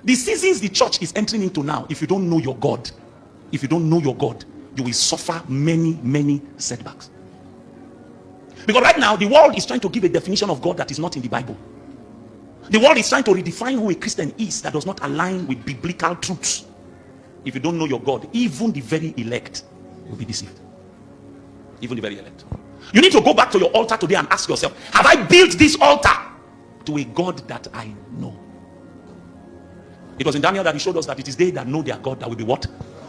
The seasons the church is entering into now, if you don't know your God, if you don't know your God, you will suffer many setbacks. Because right now, the world is trying to give a definition of God that is not in the Bible. The world is trying to redefine who a Christian is that does not align with biblical truths. If you don't know your God, even the very elect will be deceived. Even the very elect. You need to go back to your altar today and ask yourself, have I built this altar to a God that I know? It was in Daniel that he showed us that it is they that know their God that will be what?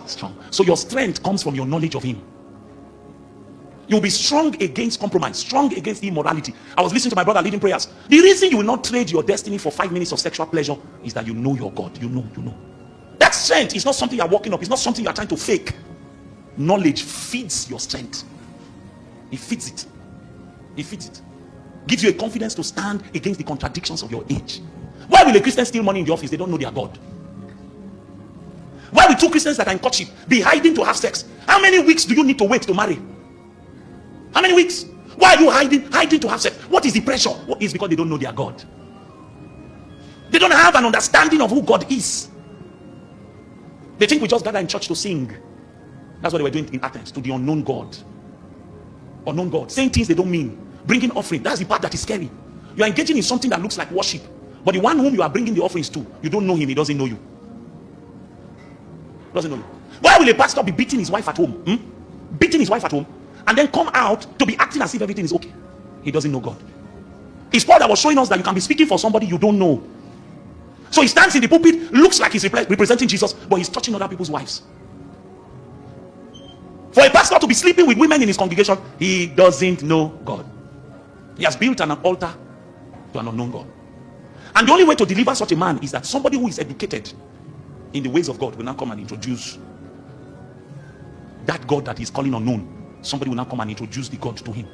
Strong. So your strength comes from your knowledge of him. You'll be strong against compromise, strong against immorality. I was listening to my brother leading prayers. The reason you will not trade your destiny for 5 minutes of sexual pleasure is that you know your God. You know. That strength is not something you're walking up. It's not something you're trying to fake. Knowledge feeds your strength. It feeds it. It feeds it. Gives you a confidence to stand against the contradictions of your age. Why will a Christian steal money in the office? They don't know their God. Why will two Christians that are in courtship be hiding to have sex? How many weeks do you need to wait to marry? How many weeks? Why are you hiding to have sex? What is the pressure? What is because they don't know their God. They don't have an understanding of who God is. They think we just gather in church to sing. That's what they were doing in Athens, to the unknown God. Unknown God. Saying things they don't mean. Bringing offering. That's the part that is scary. You are engaging in something that looks like worship. But the one whom you are bringing the offerings to, you don't know him. He doesn't know you. Doesn't know you. Why will a pastor be beating his wife at home? Beating his wife at home. And then come out to be acting as if everything is okay. He doesn't know God. It's Paul that was showing us that you can be speaking for somebody you don't know. So he stands in the pulpit, looks like he's representing Jesus, but he's touching other people's wives. For a pastor to be sleeping with women in his congregation, he doesn't know God. He has built an altar to an unknown God. And the only way to deliver such a man is that somebody who is educated in the ways of God will now come and introduce that God that he's calling unknown. Somebody will now come and introduce the God to him.